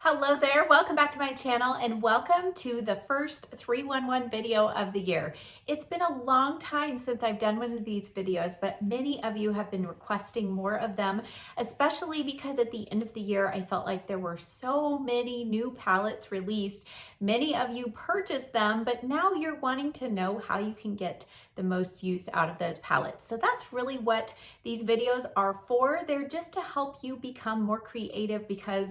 Hello there, welcome back to my channel and welcome to the first 311 video of the year. It's been a long time since I've done one of these videos, but many of you have been requesting more of them, especially because at the end of the year, I felt like there were so many new palettes released. Many of you purchased them, but now you're wanting to know how you can get the most use out of those palettes. So that's really what these videos are for. They're just to help you become more creative because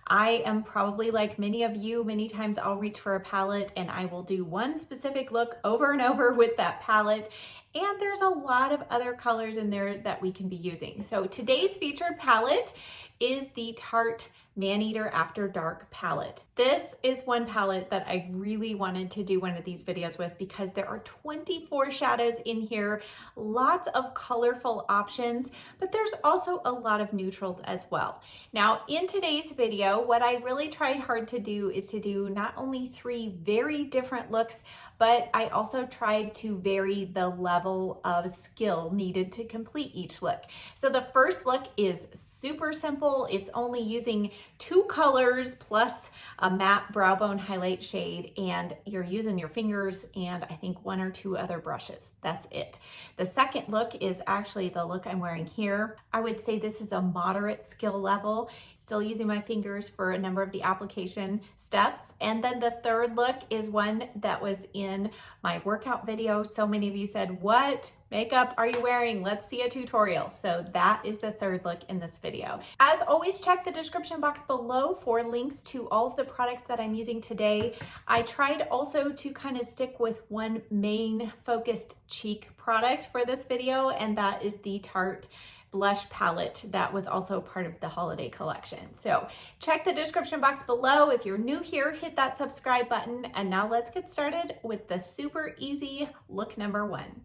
I am probably like many of you, many times I'll reach for a palette and I will do one specific look over and over with that palette. And there's a lot of other colors in there that we can be using. So today's featured palette is the Tarte Maneater After Dark palette. This is one palette that I really wanted to do one of these videos with because there are 24 shadows in here, lots of colorful options, but there's also a lot of neutrals as well. Now in today's video, what I really tried hard to do is to do not only three very different looks, but I also tried to vary the level of skill needed to complete each look. So the first look is super simple. It's only using two colors plus a matte brow bone highlight shade, and you're using your fingers and I think one or two other brushes. That's it. The second look is actually the look I'm wearing here. I would say this is a moderate skill level. Still using my fingers for a number of the application steps. And then the third look is one that was in my workout video. So many of you said, what makeup are you wearing? Let's see a tutorial. So that is the third look in this video. As always, check the description box below for links to all of the products that I'm using today. I tried also to kind of stick with one main focused cheek product for this video, and that is the Tarte blush palette that was also part of the holiday collection. So check the description box below. If you're new here, hit that subscribe button. And now let's get started with the super easy look number one.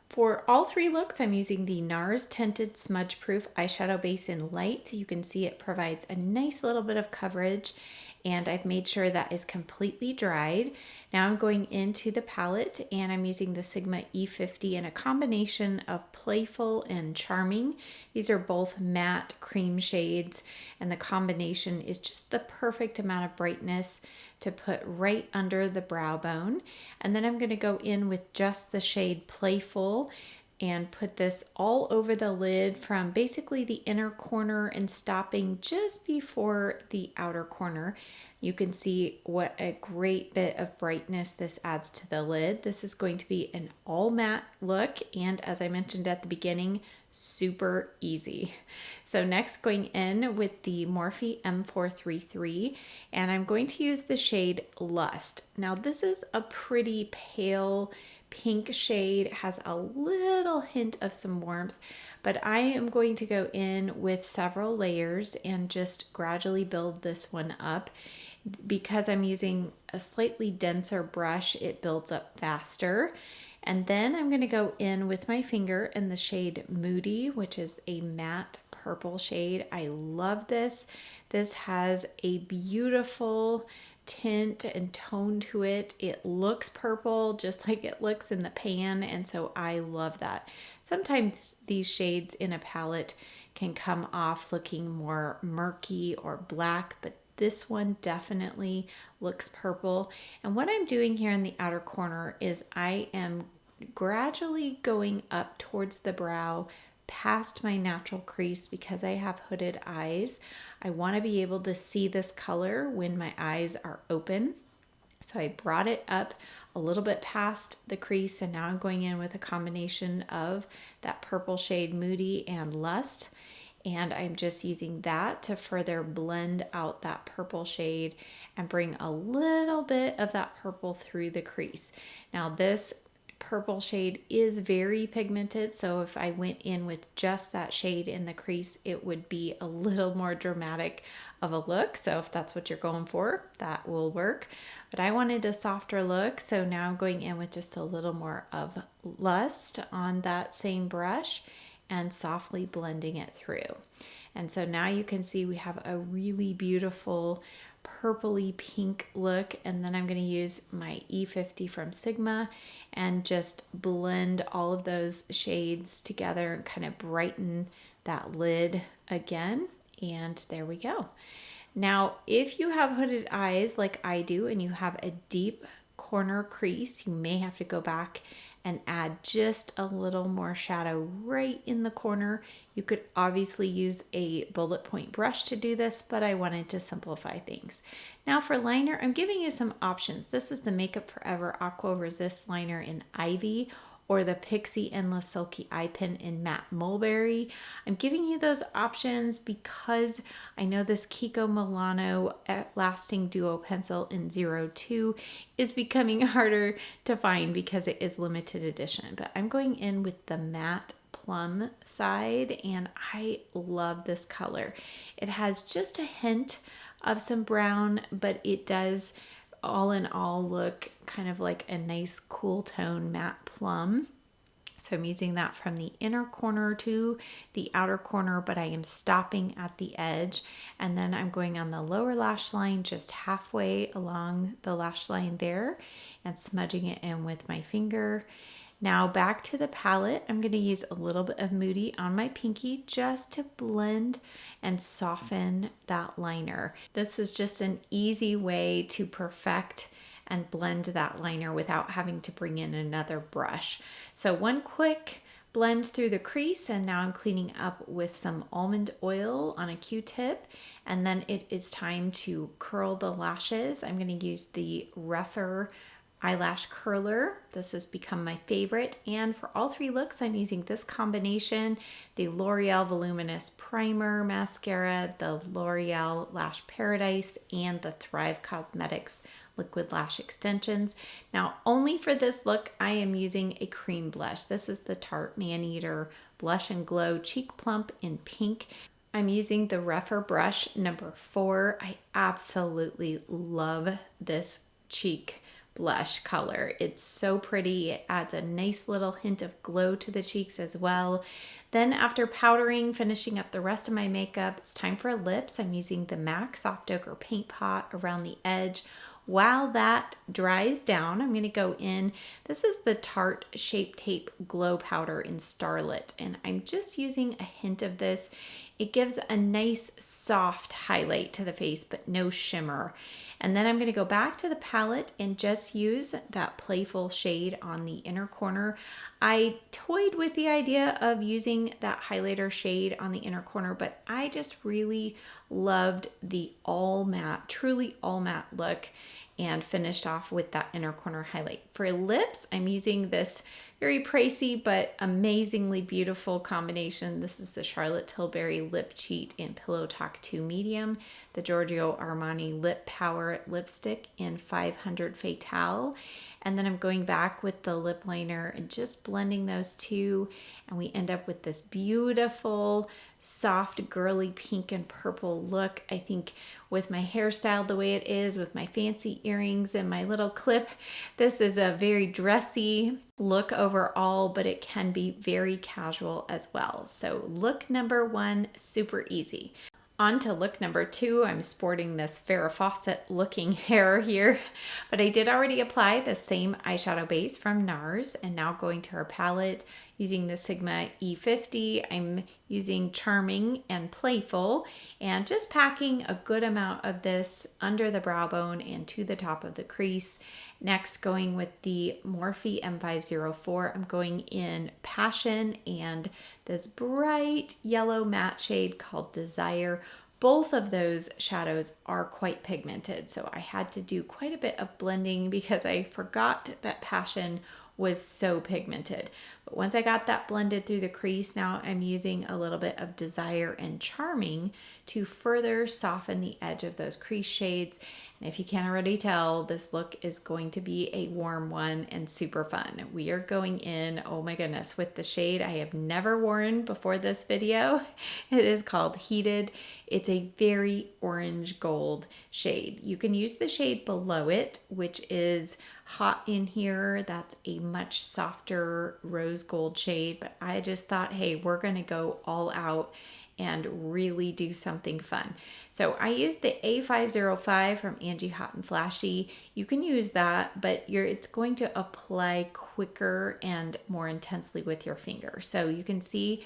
For all three looks, I'm using the NARS Tinted Smudge Proof Eyeshadow Base in Light. You can see it provides a nice little bit of coverage, and I've made sure that is completely dried. Now I'm going into the palette and I'm using the Sigma E50 in a combination of Playful and Charming. These are both matte cream shades, and the combination is just the perfect amount of brightness to put right under the brow bone. And then I'm going to go in with just the shade Playful and put this all over the lid from basically the inner corner and stopping just before the outer corner. You can see what a great bit of brightness this adds to the lid. This is going to be an all matte look, and as I mentioned at the beginning, super easy. So next, going in with the Morphe M433, and I'm going to use the shade Lust. Now this is a pretty pale pink shade, has a little hint of some warmth, but I am going to go in with several layers and just gradually build this one up. Because I'm using a slightly denser brush, it builds up faster. And then I'm going to go in with my finger in the shade Moody, which is a matte purple shade. I love this. This has a beautiful tint and tone to it. It looks purple just like it looks in the pan, and so I love that. Sometimes these shades in a palette can come off looking more murky or black, but this one definitely looks purple. And what I'm doing here in the outer corner is I am gradually going up towards the brow past my natural crease because I have hooded eyes. I want to be able to see this color when my eyes are open. So I brought it up a little bit past the crease, and now I'm going in with a combination of that purple shade Moody and Lust. And I'm just using that to further blend out that purple shade and bring a little bit of that purple through the crease. Now this purple shade is very pigmented, so if I went in with just that shade in the crease, it would be a little more dramatic of a look. So if that's what you're going for, that will work. But I wanted a softer look, so now I'm going in with just a little more of Lust on that same brush and softly blending it through. And so now you can see we have a really beautiful purpley pink look. And then I'm going to use my E50 from Sigma and just blend all of those shades together and kind of brighten that lid again. And there we go. Now, if you have hooded eyes like I do and you have a deep corner crease, you may have to go back and add just a little more shadow right in the corner. You could obviously use a bullet point brush to do this, but I wanted to simplify things. Now for liner, I'm giving you some options. This is the Makeup Forever Aqua Resist Liner in Ivy, or the Pixie Endless Silky Eye Pen in Matte Mulberry. I'm giving you those options because I know this Kiko Milano Lasting Duo Pencil in 02 is becoming harder to find because it is limited edition. But I'm going in with the matte plum side, and I love this color. It has just a hint of some brown, but it does all in all look kind of like a nice cool tone matte plum. So I'm using that from the inner corner to the outer corner, but I am stopping at the edge. And then I'm going on the lower lash line, just halfway along the lash line there, and smudging it in with my finger. Now back to the palette, I'm going to use a little bit of Moody on my pinky just to blend and soften that liner. This is just an easy way to perfect and blend that liner without having to bring in another brush. So one quick blend through the crease, and now I'm cleaning up with some almond oil on a Q-tip, and then it is time to curl the lashes. I'm going to use the rougher eyelash curler. This has become my favorite, and for all three looks I'm using this combination: the L'Oreal Voluminous Primer Mascara, the L'Oreal Lash Paradise, and the Thrive Cosmetics Liquid Lash Extensions. Now only for this look I am using a cream blush. This is the Tarte Maneater Blush and Glow Cheek Plump in pink. I'm using the rougher brush number 4. I absolutely love this cheek blush color. It's so pretty. It adds a nice little hint of glow to the cheeks as well. Then after powdering, finishing up the rest of my makeup, it's time for lips. I'm using the Maxx Soft Ochre Paint Pot around the edge. While that dries down, I'm going to go in. This is the Tarte Shape Tape Glow Powder in Starlit, and I'm just using a hint of this. It gives a nice soft highlight to the face, but no shimmer. And then I'm going to go back to the palette and just use that playful shade on the inner corner. I toyed with the idea of using that highlighter shade on the inner corner, but I just really loved the all matte, truly all matte look, and finished off with that inner corner highlight. For lips, I'm using this very pricey but amazingly beautiful combination. This is the Charlotte Tilbury Lip Cheat in Pillow Talk 2 Medium, the Giorgio Armani Lip Power Lipstick in 500 Fatale, and then I'm going back with the lip liner and just blending those two, and we end up with this beautiful soft girly pink and purple look. I think with my hairstyle the way it is, with my fancy earrings and my little clip, this is a very dressy look overall, but it can be very casual as well. So look number 1, super easy. On to look number 2, I'm sporting this Farrah Fawcett looking hair here, but I did already apply the same eyeshadow base from NARS, and now going to her palette using the Sigma E50, I'm using Charming and Playful, and just packing a good amount of this under the brow bone and to the top of the crease. Next, going with the Morphe M504, I'm going in Passion and this bright yellow matte shade called Desire. Both of those shadows are quite pigmented, so I had to do quite a bit of blending because I forgot that Passion was so pigmented. But once I got that blended through the crease, now I'm using a little bit of Desire and Charming to further soften the edge of those crease shades. And if you can't already tell, this look is going to be a warm one and super fun. We are going in, oh my goodness, with the shade I have never worn before this video. It is called Heated. It's a very orange gold shade. You can use the shade below it, which is Hot in Here. That's a much softer rose gold shade, but I just thought, hey, we're gonna go all out and really do something fun. So I used the A505 from Angie Hot and Flashy. You can use that, but it's going to apply quicker and more intensely with your finger. So you can see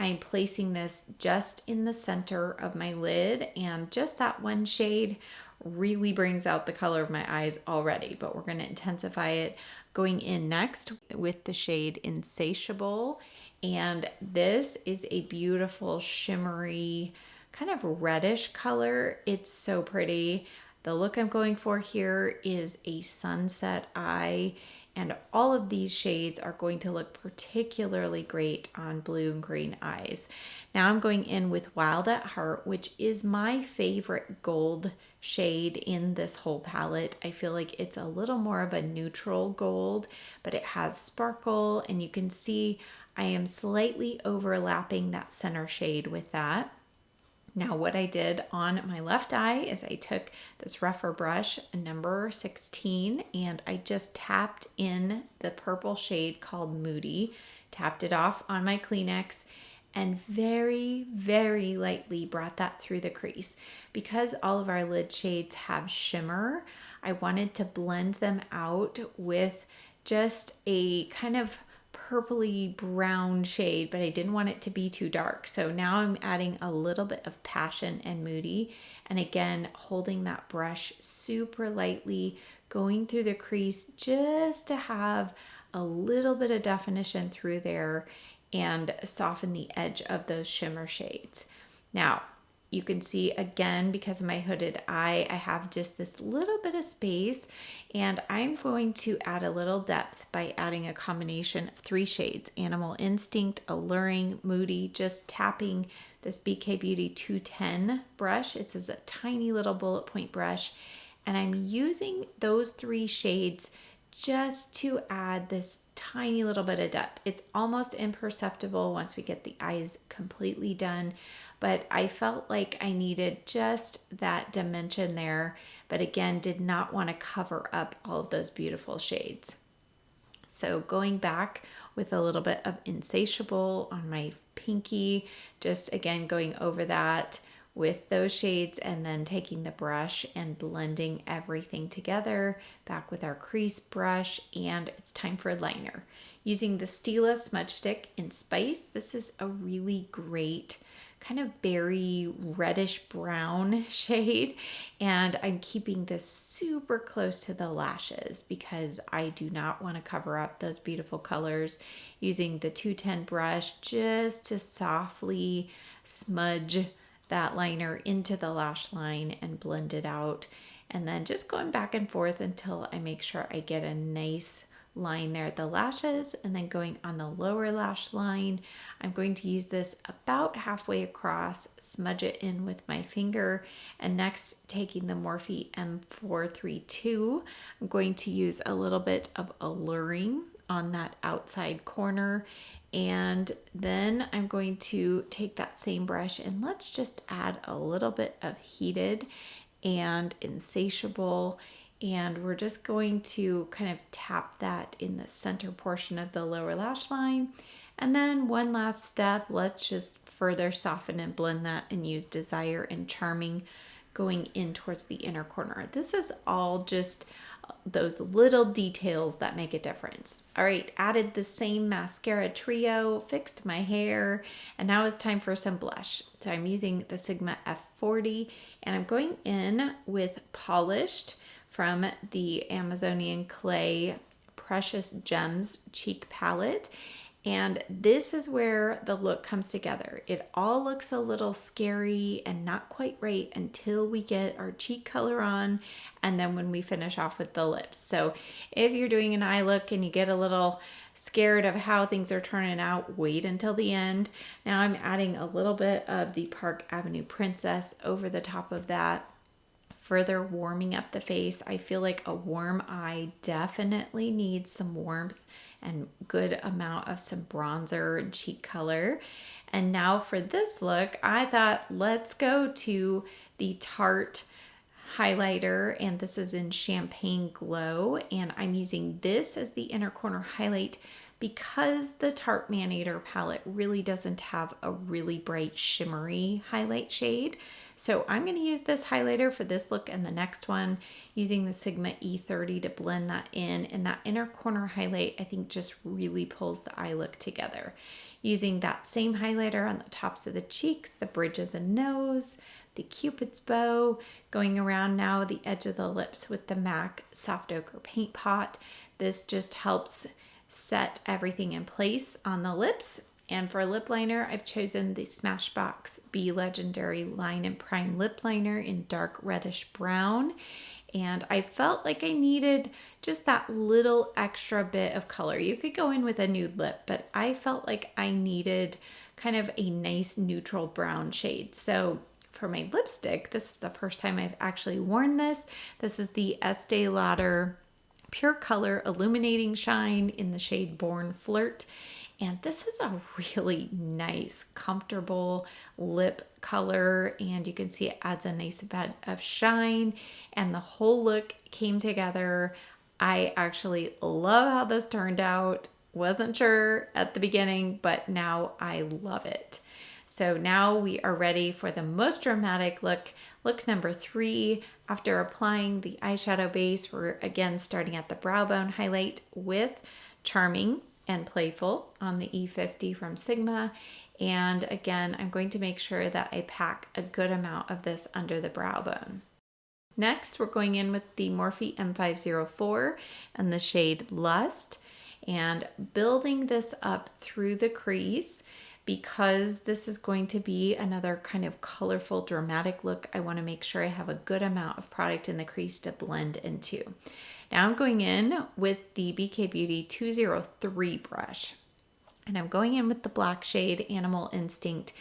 I'm placing this just in the center of my lid, and just that one shade really brings out the color of my eyes already, but we're going to intensify it going in next with the shade Insatiable. And this is a beautiful shimmery kind of reddish color. It's so pretty. The look I'm going for here is a sunset eye, and all of these shades are going to look particularly great on blue and green eyes. Now I'm going in with Wild at Heart, which is my favorite gold shade in this whole palette. I feel like it's a little more of a neutral gold, but it has sparkle, and you can see I am slightly overlapping that center shade with that. Now what I did on my left eye is I took this rougher brush, number 16, and I just tapped in the purple shade called Moody, tapped it off on my Kleenex, and very, very lightly brought that through the crease. Because all of our lid shades have shimmer, I wanted to blend them out with just a kind of purpley brown shade, but I didn't want it to be too dark. So now I'm adding a little bit of Passion and Moody, and again holding that brush super lightly, going through the crease just to have a little bit of definition through there and soften the edge of those shimmer shades. Now you can see again, because of my hooded eye, I have just this little bit of space, and I'm going to add a little depth by adding a combination of 3 shades: Animal Instinct, Alluring, Moody, just tapping this BK Beauty 210 brush. It's a tiny little bullet point brush, and I'm using those 3 shades just to add this tiny little bit of depth. It's almost imperceptible once we get the eyes completely done, but I felt like I needed just that dimension there, but again, did not want to cover up all of those beautiful shades. So going back with a little bit of Insatiable on my pinky, just again going over that with those shades, and then taking the brush and blending everything together back with our crease brush, and it's time for a liner. Using the Stila Smudge Stick in Spice, this is a really great kind of berry reddish brown shade, and I'm keeping this super close to the lashes because I do not want to cover up those beautiful colors. Using the 210 brush just to softly smudge that liner into the lash line and blend it out, and then just going back and forth until I make sure I get a nice line there at the lashes. And then going on the lower lash line, I'm going to use this about halfway across, smudge it in with my finger, and next taking the Morphe M432, I'm going to use a little bit of Alluring on that outside corner, and then I'm going to take that same brush and let's just add a little bit of Heated and Insatiable, and we're just going to kind of tap that in the center portion of the lower lash line. And then one last step, let's just further soften and blend that and use Desire and Charming going in towards the inner corner. This is all just those little details that make a difference. All right, added the same mascara trio, fixed my hair, and now it's time for some blush. So I'm using the Sigma F40, and I'm going in with Polished from the Amazonian Clay Precious Gems Cheek Palette. And this is where the look comes together. It all looks a little scary and not quite right until we get our cheek color on, and then when we finish off with the lips. So if you're doing an eye look and you get a little scared of how things are turning out, wait until the end. Now I'm adding a little bit of the Park Avenue Princess over the top of that, further warming up the face. I feel like a warm eye definitely needs some warmth and good amount of some bronzer and cheek color. And now for this look, I thought let's go to the Tarte highlighter, and this is in Champagne Glow, and I'm using this as the inner corner highlight because the Tarte Maneater palette really doesn't have a really bright shimmery highlight shade. So I'm going to use this highlighter for this look and the next one, using the Sigma E30 to blend that in. And that inner corner highlight, I think, just really pulls the eye look together. Using that same highlighter on the tops of the cheeks, the bridge of the nose, the Cupid's bow, going around now the edge of the lips with the MAC Soft Ochre Paint Pot. This just helps set everything in place on the lips. And for a lip liner, I've chosen the Smashbox Be Legendary Line and Prime Lip Liner in dark reddish brown. And I felt like I needed just that little extra bit of color. You could go in with a nude lip, but I felt like I needed kind of a nice neutral brown shade. So for my lipstick, this is the first time I've actually worn this. This is the Estee Lauder Pure Color Illuminating Shine in the shade Born Flirt. And this is a really nice, comfortable lip color. And you can see it adds a nice bit of shine. And the whole look came together. I actually love how this turned out. Wasn't sure at the beginning, but now I love it. So now we are ready for the most dramatic look. Look number 3. After applying the eyeshadow base, we're again starting at the brow bone highlight with Charming and Playful on the E50 from Sigma. And again, I'm going to make sure that I pack a good amount of this under the brow bone. Next, we're going in with the Morphe M504 and the shade Lust, and building this up through the crease. Because this is going to be another kind of colorful, dramatic look, I want to make sure I have a good amount of product in the crease to blend into. Now I'm going in with the BK Beauty 203 brush, and I'm going in with the black shade Animal Instinct.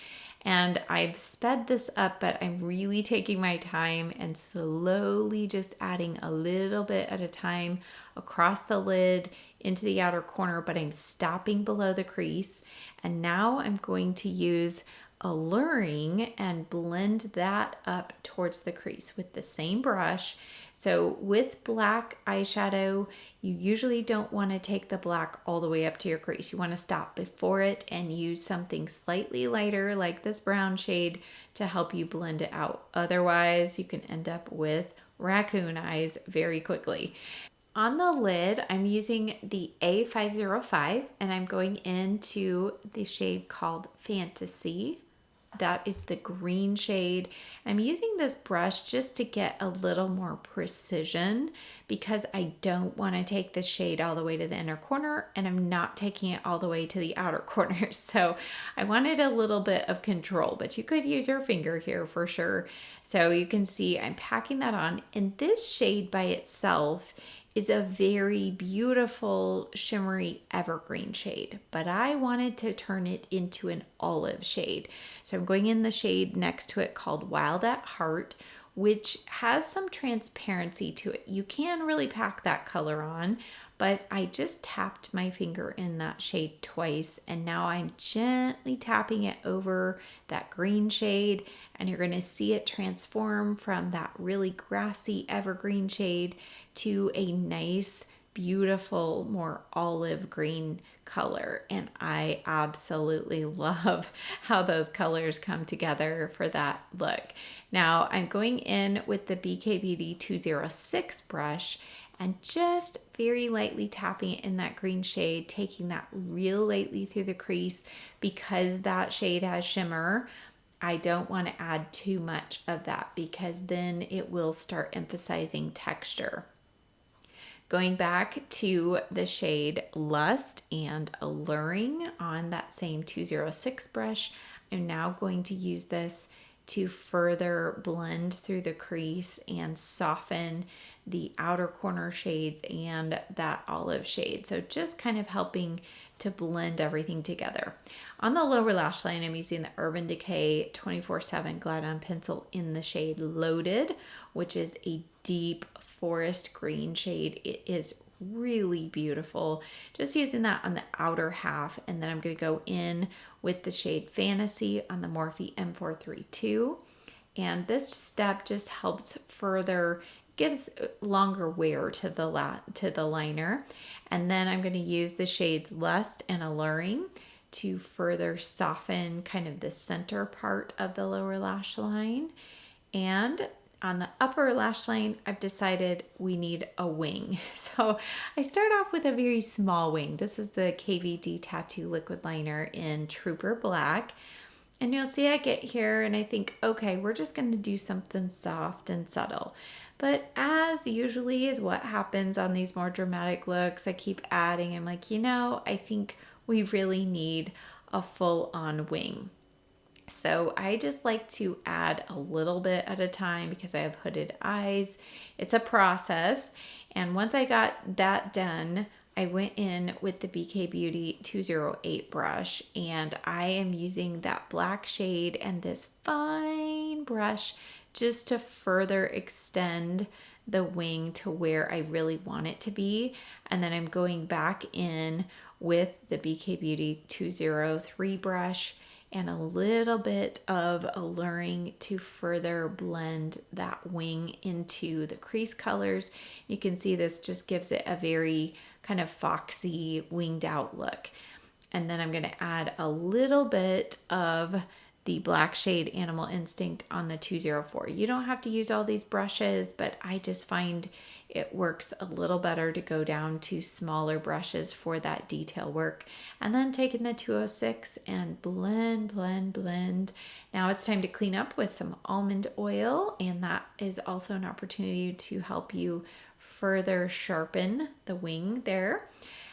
And I've sped this up, but I'm really taking my time and slowly just adding a little bit at a time across the lid into the outer corner, but I'm stopping below the crease. And now I'm going to use Alluring and blend that up towards the crease with the same brush. So with black eyeshadow, you usually don't want to take the black all the way up to your crease. You want to stop before it and use something slightly lighter like this brown shade to help you blend it out. Otherwise, you can end up with raccoon eyes very quickly. On the lid, I'm using the A505 and I'm going into the shade called Fantasy. That is the green shade. I'm using this brush just to get a little more precision because I don't want to take the shade all the way to the inner corner, and I'm not taking it all the way to the outer corner. So I wanted a little bit of control, but you could use your finger here for sure. So you can see I'm packing that on, and this shade by itself is a very beautiful shimmery evergreen shade, but I wanted to turn it into an olive shade. So I'm going in the shade next to it called Wild at Heart, which has some transparency to it. You can really pack that color on, but I just tapped my finger in that shade twice, and now I'm gently tapping it over that green shade, and you're going to see it transform from that really grassy evergreen shade to a nice, beautiful, more olive green color. And I absolutely love how those colors come together for that look. Now I'm going in with the BK Beauty 206 brush and just very lightly tapping it in that green shade, taking that real lightly through the crease. Because that shade has shimmer, I don't want to add too much of that because then it will start emphasizing texture. Going back to the shade Lust and Alluring on that same 206 brush, I'm now going to use this to further blend through the crease and soften the outer corner shades and that olive shade. So just kind of helping to blend everything together. On the lower lash line, I'm using the Urban Decay 24/7 Glide On Pencil in the shade Loaded, which is a deep forest green shade. It is really beautiful. Just using that on the outer half, and then I'm going to go in with the shade Fantasy on the Morphe M432. And this step just helps further, gives longer wear to the liner. And then I'm going to use the shades Lust and Alluring to further soften kind of the center part of the lower lash line. And on the upper lash line, I've decided we need a wing. So I start off with a very small wing. This is the KVD Tattoo Liquid Liner in Trooper Black. And you'll see I get here and I think, okay, we're just going to do something soft and subtle. But as usually is what happens on these more dramatic looks, I keep adding. I'm like, I think we really need a full-on wing. So I just like to add a little bit at a time because I have hooded eyes. It's a process. And once I got that done, I went in with the BK Beauty 208 brush, and I am using that black shade and this fine brush just to further extend the wing to where I really want it to be. And then I'm going back in with the BK Beauty 203 brush and a little bit of alluring to further blend that wing into the crease colors. You can see this just gives it a very kind of foxy winged out look. And then I'm going to add a little bit of the black shade Animal Instinct on the 204. You don't have to use all these brushes, but I just find it works a little better to go down to smaller brushes for that detail work. And then taking the 206 and blend, blend, blend. Now it's time to clean up with some almond oil, and that is also an opportunity to help you further sharpen the wing there.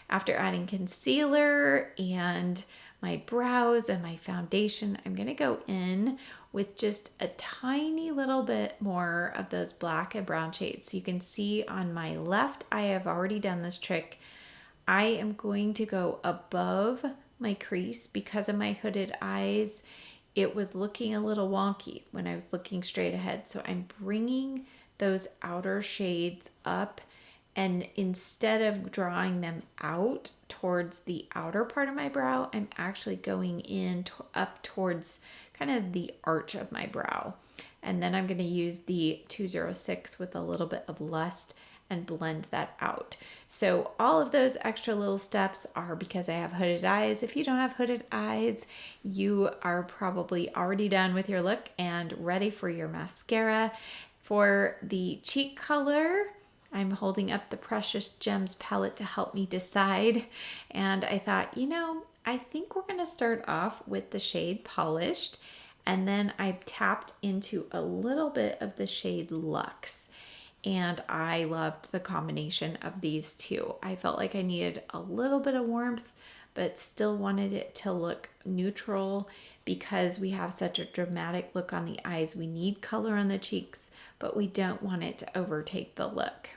After adding concealer and my brows and my foundation, I'm going to go in with just a tiny little bit more of those black and brown shades. So you can see on my left, I have already done this trick. I am going to go above my crease because of my hooded eyes. It was looking a little wonky when I was looking straight ahead. So I'm bringing those outer shades up, and instead of drawing them out towards the outer part of my brow, I'm actually going in up towards kind of the arch of my brow. And then I'm going to use the 206 with a little bit of Lust and blend that out. So all of those extra little steps are because I have hooded eyes. If you don't have hooded eyes, you are probably already done with your look and ready for your mascara. For the cheek color, I'm holding up the Precious Gems palette to help me decide. And I thought, I think we're going to start off with the shade Polished. And then I tapped into a little bit of the shade Luxe. And I loved the combination of these two. I felt like I needed a little bit of warmth, but still wanted it to look neutral because we have such a dramatic look on the eyes. We need color on the cheeks, but we don't want it to overtake the look.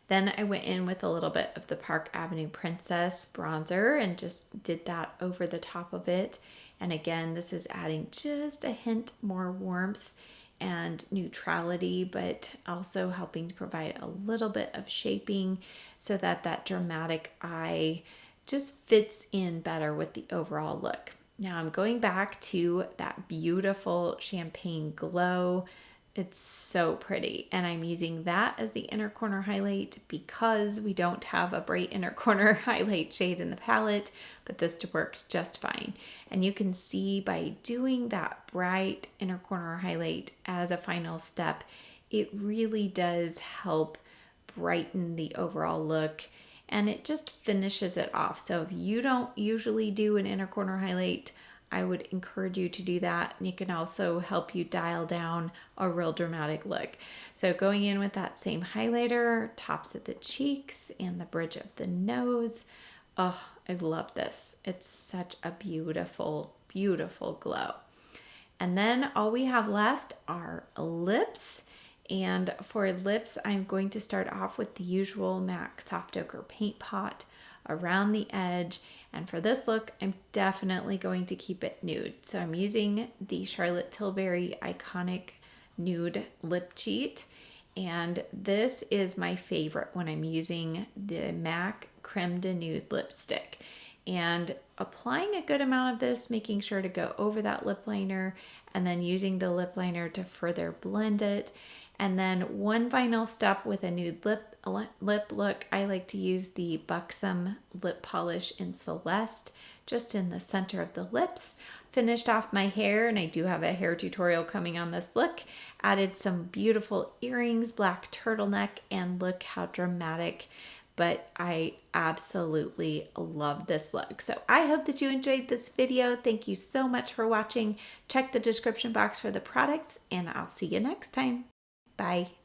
Then I went in with a little bit of the Park Avenue Princess bronzer and just did that over the top of it. And again, this is adding just a hint more warmth and neutrality, but also helping to provide a little bit of shaping so that that dramatic eye just fits in better with the overall look. Now I'm going back to that beautiful champagne glow. It's so pretty, and I'm using that as the inner corner highlight because we don't have a bright inner corner highlight shade in the palette, but this works just fine. And you can see by doing that bright inner corner highlight as a final step, it really does help brighten the overall look, and it just finishes it off. So if you don't usually do an inner corner highlight, I would encourage you to do that, and it can also help you dial down a real dramatic look. So going in with that same highlighter, tops of the cheeks and the bridge of the nose. Oh, I love this. It's such a beautiful, beautiful glow. And then all we have left are lips. And for lips, I'm going to start off with the usual MAC Soft Ochre Paint Pot around the edge. And for this look, I'm definitely going to keep it nude. So I'm using the Charlotte Tilbury Iconic Nude Lip Cheat. And this is my favorite when I'm using the MAC Creme de Nude lipstick. And applying a good amount of this, making sure to go over that lip liner, and then using the lip liner to further blend it. And then one final step with a nude lip look, I like to use the Buxom lip polish in Celeste just in the center of the lips. finished off my hair, and I do have a hair tutorial coming on this look. Added some beautiful earrings, black turtleneck, and look how dramatic, but I absolutely love this look. So I hope that you enjoyed this video. Thank you so much for watching. Check the description box for the products, and I'll see you next time. Bye.